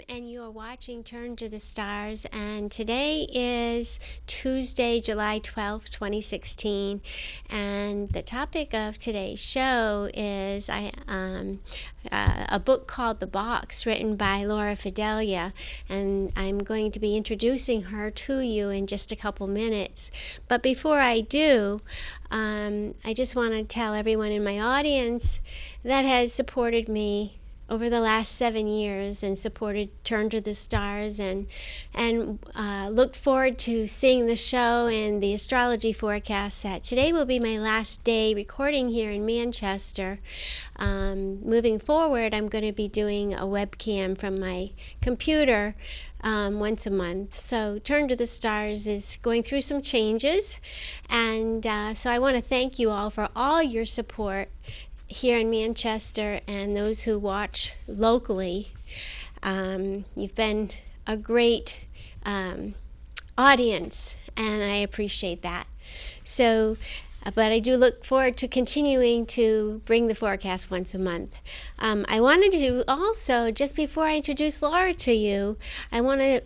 And you are watching Turn to the Stars, and today is Tuesday, July 12th, 2016, and the topic of today's show is a book called The Box, written by Laura Fidelia, and I'm going to be introducing her to you in just a couple minutes. But before I do, I just want to tell everyone in my audience that has supported me over the last 7 years and supported Turn to the Stars and looked forward to seeing the show and the astrology forecast that today will be my last day recording here in Manchester. Moving forward, I'm going to be doing a webcam from my computer once a month. So Turn to the Stars is going through some changes, and so I want to thank you all for all your support here in Manchester and those who watch locally. You've been a great audience, and I appreciate that. So, but I do look forward to continuing to bring the forecast once a month. I wanted to also, just before I introduce Laura to you, I want to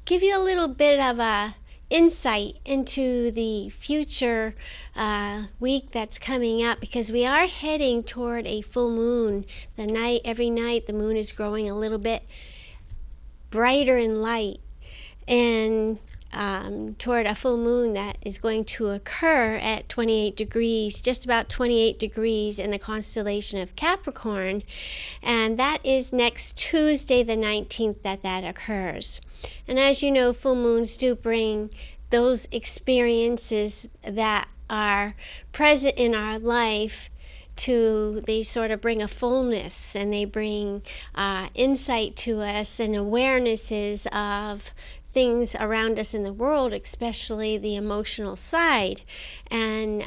give you a little bit of a insight into the future week that's coming up, because we are heading toward a full moon. Every night the moon is growing a little bit brighter in light, and toward a full moon that is going to occur at 28 degrees, just about 28 degrees in the constellation of Capricorn, and that is next Tuesday the 19th that occurs. And as you know, full moons do bring those experiences that are present in our life they sort of bring a fullness, and they bring insight to us and awarenesses of things around us in the world, especially the emotional side. And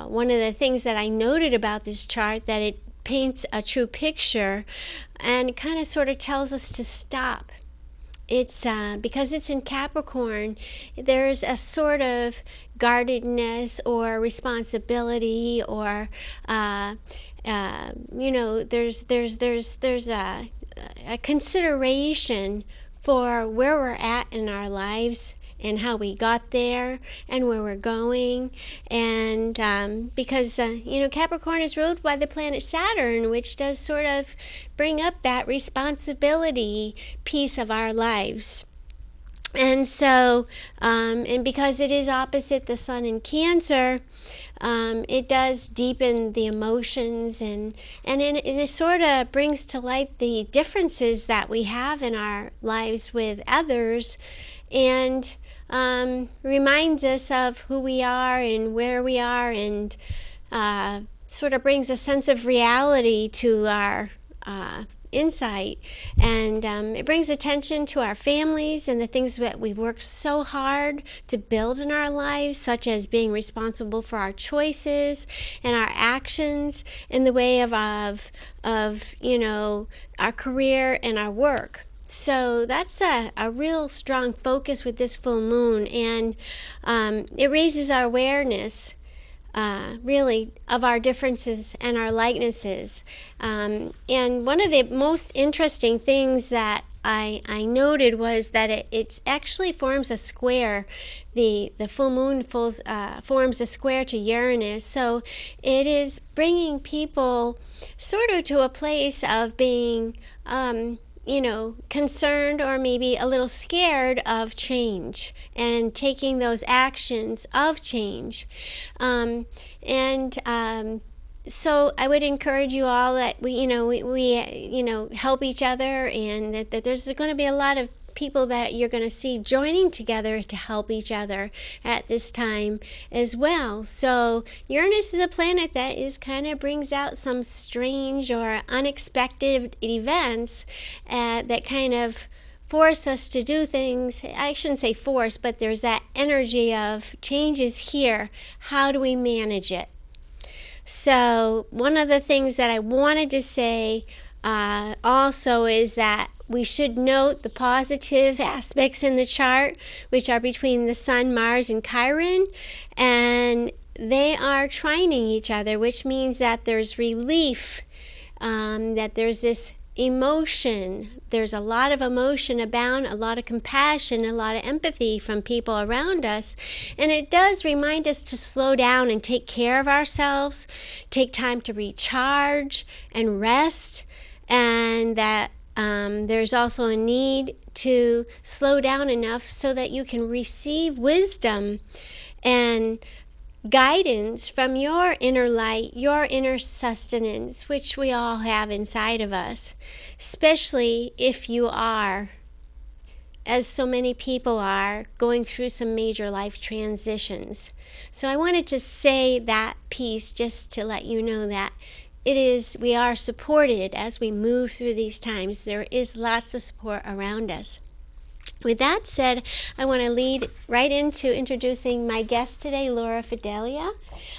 one of the things that I noted about this chart, that it paints a true picture and kind of sort of tells us to stop. It's because it's in Capricorn, there's a sort of guardedness or responsibility, or there's a consideration for where we're at in our lives and how we got there and where we're going. And because Capricorn is ruled by the planet Saturn, which does sort of bring up that responsibility piece of our lives. And so, and because it is opposite the sun in Cancer, it does deepen the emotions, and it sort of brings to light the differences that we have in our lives with others, and reminds us of who we are and where we are, and sort of brings a sense of reality to our insight, and it brings attention to our families and the things that we work so hard to build in our lives, such as being responsible for our choices and our actions in the way of our career and our work. So that's a real strong focus with this full moon, and it raises our awareness really of our differences and our likenesses. And one of the most interesting things that I noted was that it actually forms a square. The full moon forms a square to Uranus. So it is bringing people sort of to a place of being concerned or maybe a little scared of change and taking those actions of change. So I would encourage you all that we help each other, and that there's going to be a lot of people that you're going to see joining together to help each other at this time as well. So Uranus is a planet that is kind of brings out some strange or unexpected events that kind of force us to do things. I shouldn't say force, but there's that energy of changes here. How do we manage it? So one of the things that I wanted to say also is that we should note the positive aspects in the chart, which are between the Sun, Mars, and Chiron, and they are trining each other, which means that there's relief, that there's this emotion. There's a lot of emotion abound, a lot of compassion, a lot of empathy from people around us. And it does remind us to slow down and take care of ourselves, take time to recharge and rest, and that there's also a need to slow down enough so that you can receive wisdom and guidance from your inner light, your inner sustenance, which we all have inside of us, especially if you are, as so many people are, going through some major life transitions. So I wanted to say that piece just to let you know that we are supported as we move through these times. There is lots of support around us. With that said, I want to lead right into introducing my guest today, Laura Fidelia.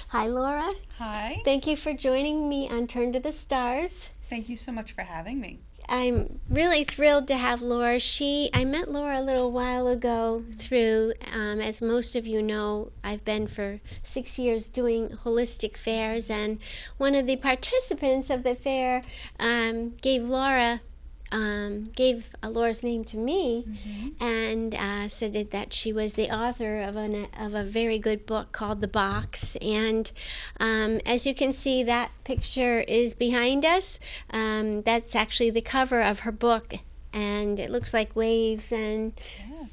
Hi, Laura. Hi. Thank you for joining me on Turn to the Stars. Thank you so much for having me. I'm really thrilled to have Laura. I met Laura a little while ago through, as most of you know, I've been for 6 years doing holistic fairs, and one of the participants of the fair gave Laura's name to me, and said that she was the author of a very good book called The Box. And as you can see, that picture is behind us. That's actually the cover of her book, and it looks like waves. And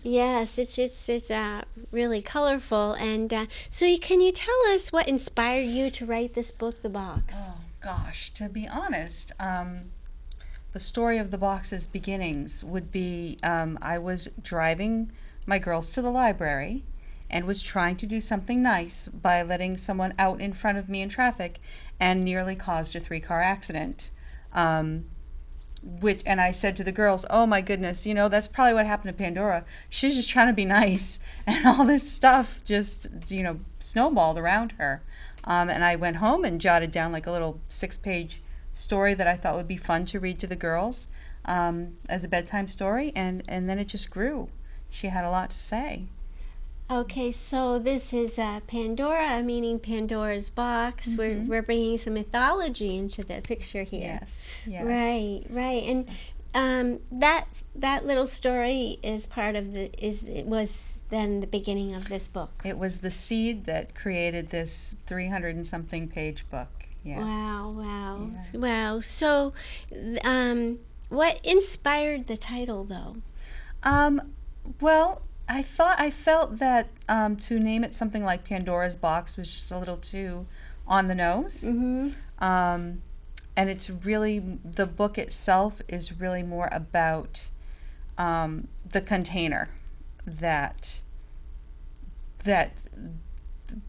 yes, it's really colorful. And can you tell us what inspired you to write this book, The Box? Oh gosh, to be honest, the story of The Box's beginnings would be I was driving my girls to the library and was trying to do something nice by letting someone out in front of me in traffic and nearly caused a 3-car accident. And I said to the girls, oh my goodness, that's probably what happened to Pandora. She's just trying to be nice, and all this stuff just, snowballed around her. And I went home and jotted down like a little 6-page story that I thought would be fun to read to the girls as a bedtime story, and then it just grew. She had a lot to say. Okay, so this is Pandora, meaning Pandora's box. We're bringing some mythology into the picture here. Yes. Right. And that little story is it was then the beginning of this book. It was the seed that created this 300 and something page book. Yes. Wow. Yeah. Wow. So, what inspired the title, though? Well, I felt that to name it something like Pandora's Box was just a little too on the nose. Mm-hmm. And it's really, the book itself is really more about the container that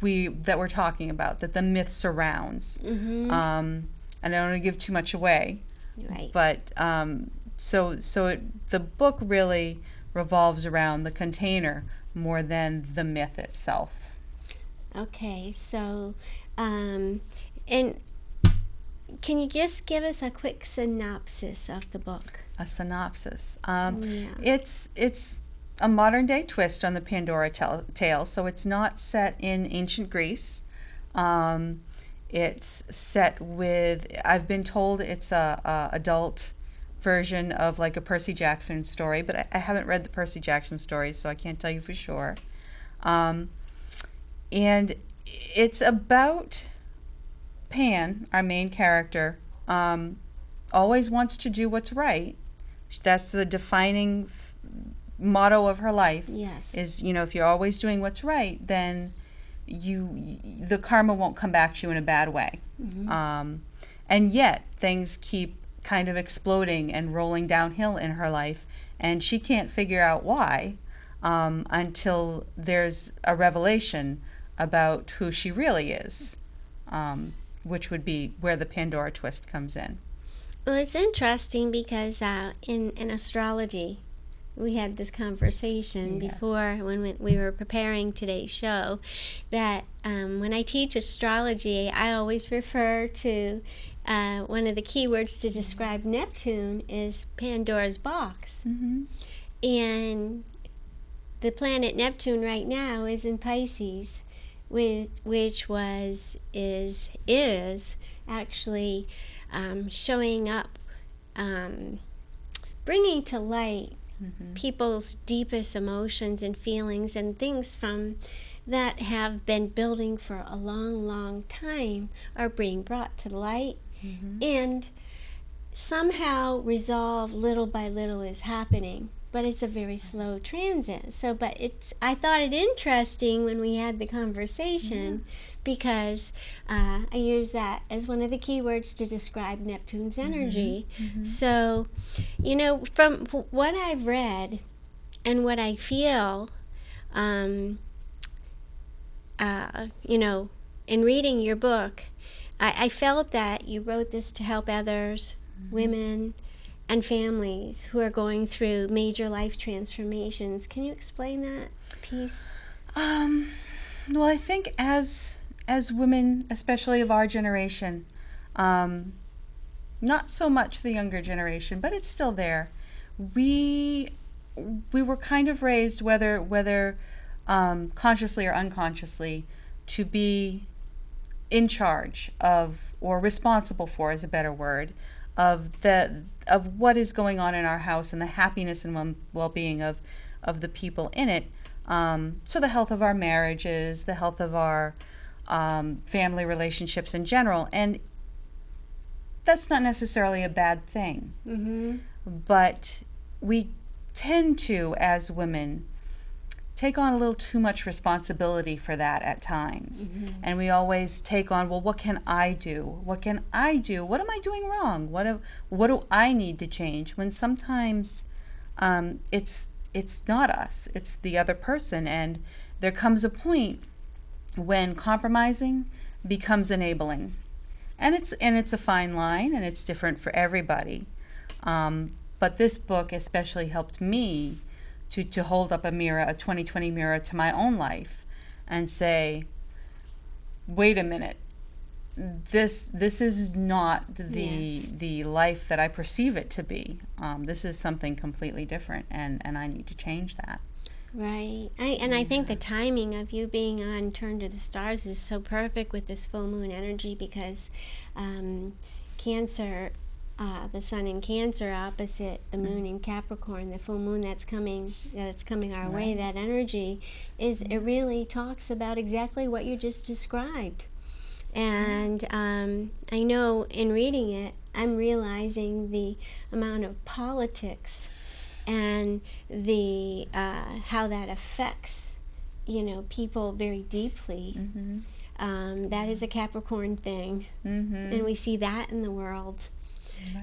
we're talking about, that the myth surrounds. And I don't want to give too much away. Right. But the book really revolves around the container more than the myth itself. Okay, so and can you just give us a quick synopsis of the book? A synopsis. It's a modern day twist on the Pandora tale. So it's not set in ancient Greece. It's set with, I've been told it's a adult version of like a Percy Jackson story, but I haven't read the Percy Jackson stories, so I can't tell you for sure. And it's about Pan, our main character, always wants to do what's right. That's the defining motto of her life. Yes. Is, if you're always doing what's right, then the karma won't come back to you in a bad way. And yet things keep kind of exploding and rolling downhill in her life, and she can't figure out why until there's a revelation about who she really is, which would be where the Pandora twist comes in. Well, it's interesting because in astrology, we had this conversation before when we were preparing today's show, that when I teach astrology, I always refer to one of the keywords to describe Neptune is Pandora's box. Mm-hmm. And the planet Neptune right now is in Pisces, which is actually showing up, bringing to light people's deepest emotions and feelings and things from that have been building for a long, long time are being brought to light, and somehow resolve little by little is happening. But it's a very slow transit. So, but I thought it interesting when we had the conversation because I use that as one of the keywords to describe Neptune's energy. So, you know, from what I've read and what I feel, you know, in reading your book, I felt that you wrote this to help others, women, and families who are going through major life transformations. Can you explain that piece? Well, I think as women, especially of our generation, not so much the younger generation, but it's still there. We were kind of raised, whether consciously or unconsciously, to be in charge of, or responsible for, is a better word, of what is going on in our house and the happiness and well-being of the people in it. So the health of our marriages, the health of our family relationships in general. And that's not necessarily a bad thing. But we tend to, as women, take on a little too much responsibility for that at times. And we always take on, well, what can I do? What can I do? What am I doing wrong? What do I need to change? When sometimes it's not us, it's the other person. And there comes a point when compromising becomes enabling. And it's a fine line, and it's different for everybody. But this book especially helped me to hold up a mirror, a 2020 mirror to my own life, and say, wait a minute, this is not the life that I perceive it to be. This is something completely different, and I need to change that. Right. I think the timing of you being on Turn to the Stars is so perfect with this full moon energy, because Cancer, the sun in Cancer opposite the moon in Capricorn, the full moon that's coming our way, that energy it really talks about exactly what you just described. And I know in reading it, I'm realizing the amount of politics and the how that affects, people very deeply. That is a Capricorn thing, and we see that in the world.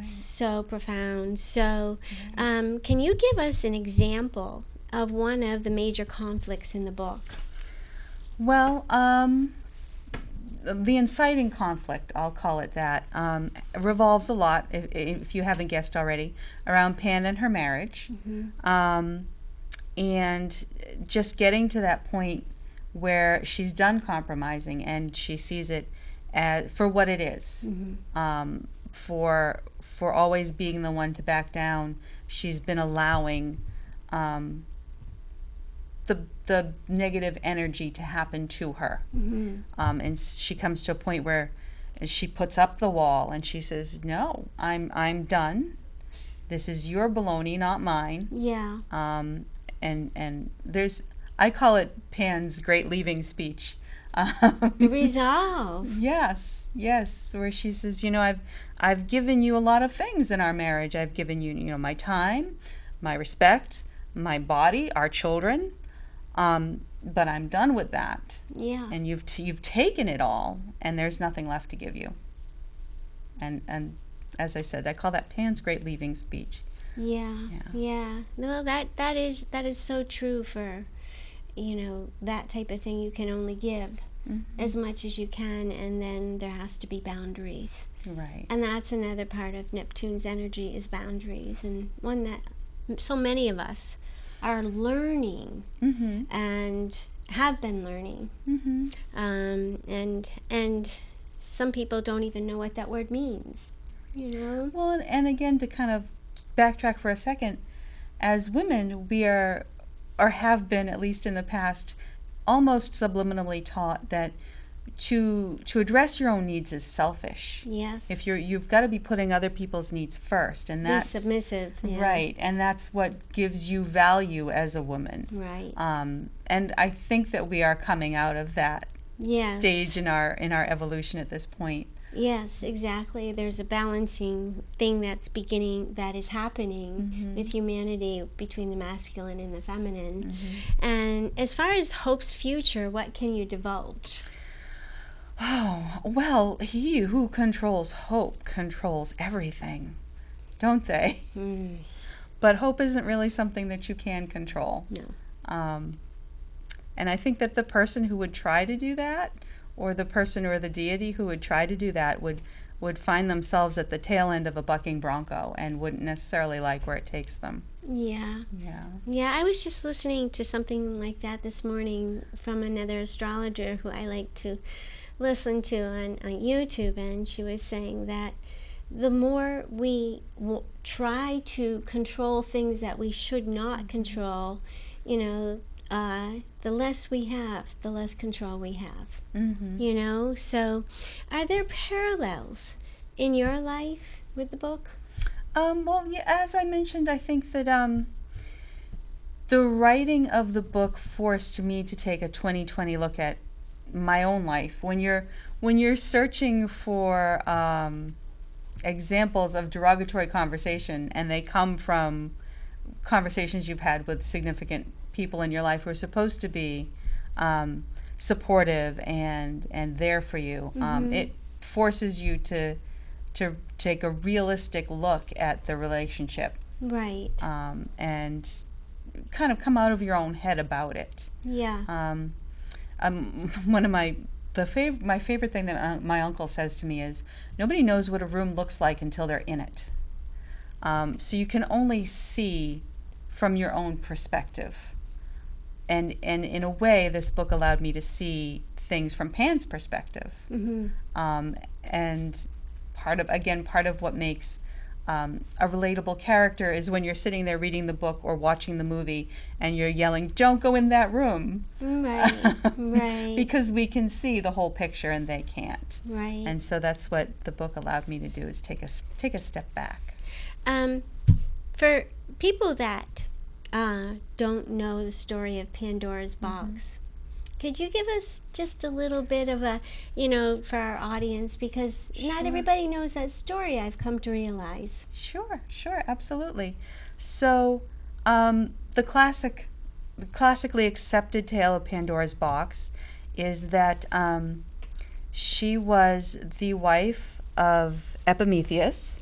So profound. So can you give us an example of one of the major conflicts in the book? Well, the inciting conflict, I'll call it that, revolves a lot, if you haven't guessed already, around Pan and her marriage. And just getting to that point where she's done compromising and she sees it as for what it is. For always being the one to back down, she's been allowing the negative energy to happen to her. And she comes to a point where she puts up the wall and she says, no, I'm done. This is your baloney, not mine. Yeah. And I call it Pan's great leaving speech. The resolve. Yes, where she says, I've given you a lot of things in our marriage. I've given you, my time, my respect, my body, our children, but I'm done with that. Yeah. And you've taken it all, and there's nothing left to give you. And as I said, I call that Pan's great leaving speech. Yeah. No, that is so true for, that type of thing. You can only give as much as you can, and then there has to be boundaries. Right. And that's another part of Neptune's energy, is boundaries, and one that so many of us are learning and have been learning. And some people don't even know what that word means, Well, and again, to kind of backtrack for a second, as women, we are, or have been at least in the past, almost subliminally taught that to address your own needs is selfish. Yes. If you've got to be putting other people's needs first, and that's be submissive. Yeah. Right, and that's what gives you value as a woman. Right. And I think that we are coming out of that Yes. stage in our evolution at this point. Yes, exactly. There's a balancing thing that is happening with humanity between the masculine and the feminine. And as far as Hope's future, what can you divulge? Oh, well, he who controls hope controls everything, don't they? But hope isn't really something that you can control. No. And I think that the person who would try to do that, or the person or the deity who would try to do that, would find themselves at the tail end of a bucking bronco and wouldn't necessarily like where it takes them. Yeah. Yeah. I was just listening to something like that this morning from another astrologer who I like to listen to on YouTube, and she was saying that the more we try to control things that we should not control, the less we have, the less control we have. So are there parallels in your life with the book? Well, yeah, as I mentioned, I think that the writing of the book forced me to take a 20/20 look at my own life. When you're searching for examples of derogatory conversation, and they come from conversations you've had with significant people in your life who are supposed to be supportive and there for you, it forces you to take a realistic look at the relationship, right? And kind of come out of your own head about it. Yeah. One of my favorite thing that my uncle says to me is, nobody knows what a room looks like until they're in it. So you can only see from your own perspective. And in a way, this book allowed me to see things from Pan's perspective. And part of what makes a relatable character is when you're sitting there reading the book or watching the movie and you're yelling, "Don't go in that room." Right. Because we can see the whole picture and they can't. Right. And so that's what the book allowed me to do, is take a step back. For people that don't know the story of Pandora's Box, could you give us just a little bit of a, for our audience, because not everybody knows that story, I've come to realize. Sure, absolutely. So, the classically accepted tale of Pandora's Box is that she was the wife of Epimetheus,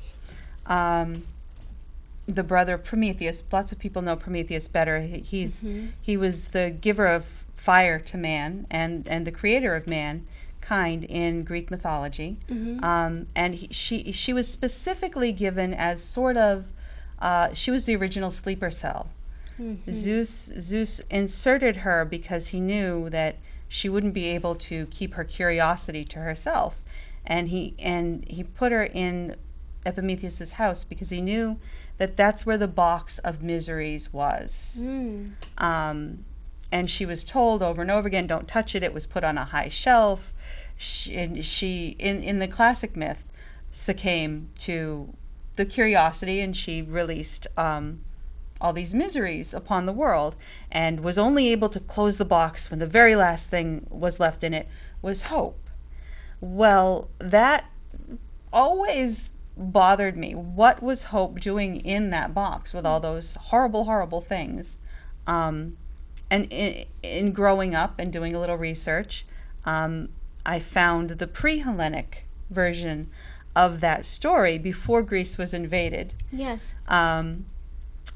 the brother of Prometheus. Lots of people know Prometheus better. He was the giver of fire to man and the creator of mankind in Greek mythology. And she was specifically given as sort of she was the original sleeper cell. Zeus inserted her because he knew that she wouldn't be able to keep her curiosity to herself, and he put her in Epimetheus's house because he knew that that's where the box of miseries was. And she was told over and over again, "Don't touch it." It was put on a high shelf. She in the classic myth, succumbed to the curiosity, and she released all these miseries upon the world, and was only able to close the box when the very last thing was left in it was hope. Well, that always bothered me. What was hope doing in that box with all those horrible, horrible things? And in growing up and doing a little research, I found the pre-Hellenic version of that story before Greece was invaded, Yes.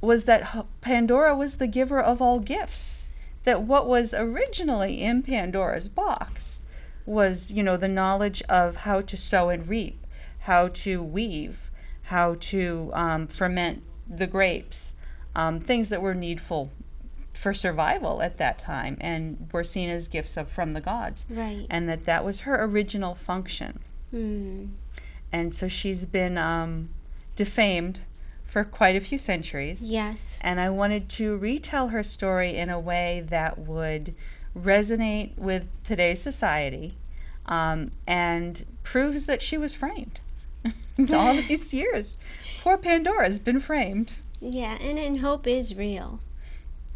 Was that Pandora was the giver of all gifts. That what was originally in Pandora's box was, the knowledge of how to sow and reap, how to weave, how to ferment the grapes, things that were needful for survival at that time and were seen as gifts from the gods. Right. And that was her original function. Mm. And so she's been defamed for quite a few centuries. Yes. And I wanted to retell her story in a way that would resonate with today's society, and proves that she was framed. All these years, poor Pandora's been framed. Yeah, and hope is real.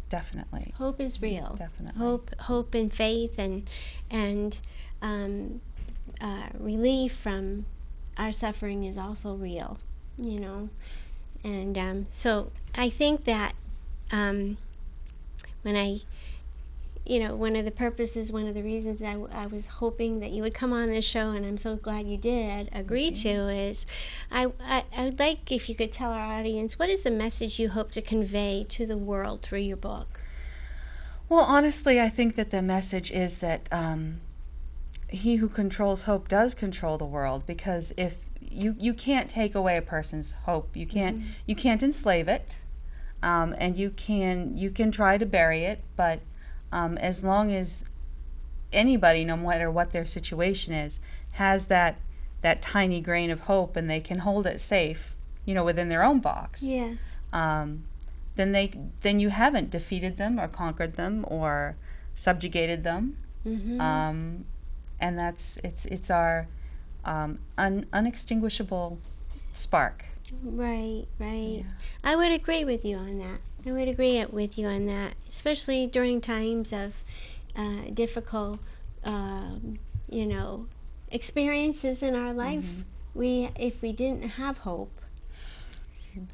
Definitely. Hope is real. Definitely. Hope and faith and relief from our suffering is also real, And so I think that when one of the purposes, one of the reasons I was hoping that you would come on this show, and I'm so glad you did agree to, is I would like if you could tell our audience, what is the message you hope to convey to the world through your book? Well, honestly, I think that the message is that he who controls hope does control the world, because if you can't take away a person's hope, you can't enslave it, and you can try to bury it, but as long as anybody, no matter what their situation is, has that tiny grain of hope and they can hold it safe, within their own box. Yes. Then you haven't defeated them or conquered them or subjugated them. Mm-hmm. And it's our unextinguishable spark. Right. Yeah. I would agree with you on that. Especially during times of difficult, experiences in our life. Mm-hmm. If we didn't have hope,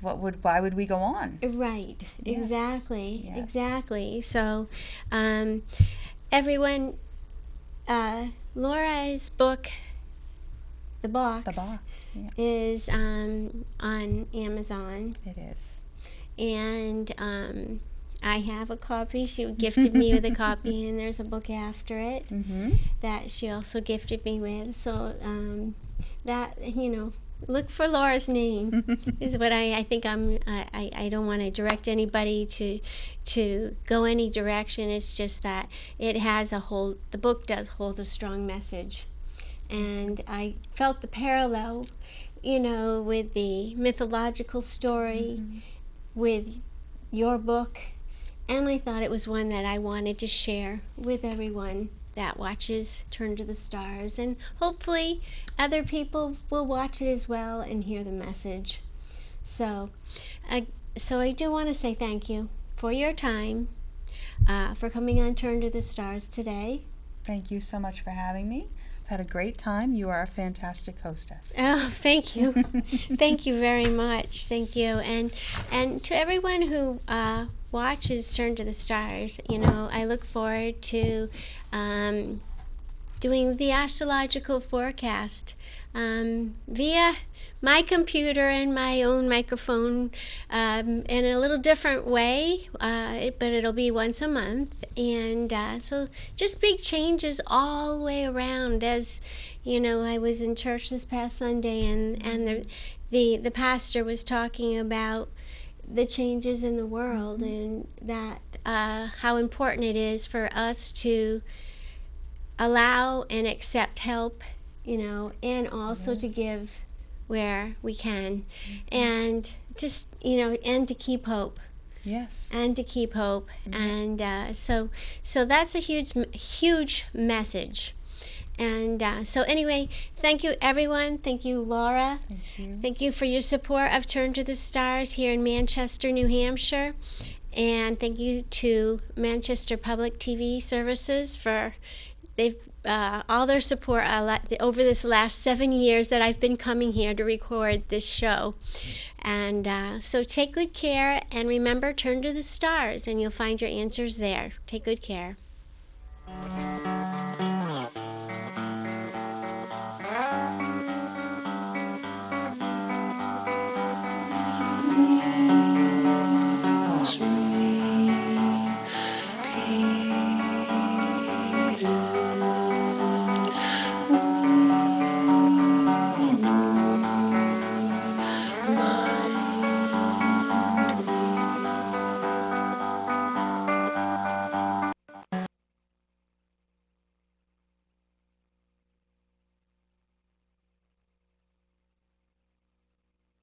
why would we go on? Right. Yes. Exactly. So, everyone, Laura's book, The Box, yeah, is on Amazon. It is. And I have a copy. She gifted me with a copy, and there's a book after it that she also gifted me with. So look for Laura's name is what I think. I don't want to direct anybody to go any direction. It's just that the book does hold a strong message. And I felt the parallel, with the mythological story, with your book, and I thought it was one that I wanted to share with everyone that watches Turn to the Stars, and hopefully other people will watch it as well and hear the message. So I do want to say thank you for your time, for coming on Turn to the Stars today. Thank you so much for having me. Had a great time. You are a fantastic hostess. Oh, thank you. Thank you very much. Thank you. And to everyone who watches Turn to the Stars, I look forward to doing the astrological forecast via my computer and my own microphone in a little different way, but it'll be once a month. And so just big changes all the way around. As I was in church this past Sunday, and the pastor was talking about the changes in the world, and that how important it is for us to allow and accept help, and also to give where we can, and just and to keep hope. Yes. And to keep hope, and so that's a huge message. And so anyway, thank you everyone. Thank you, Laura. Thank you. Thank you for your support of Turn to the Stars here in Manchester, New Hampshire. And thank you to Manchester Public TV Services for all their support over this last 7 years that I've been coming here to record this show. And so take good care, and remember, turn to the stars, and you'll find your answers there. Take good care.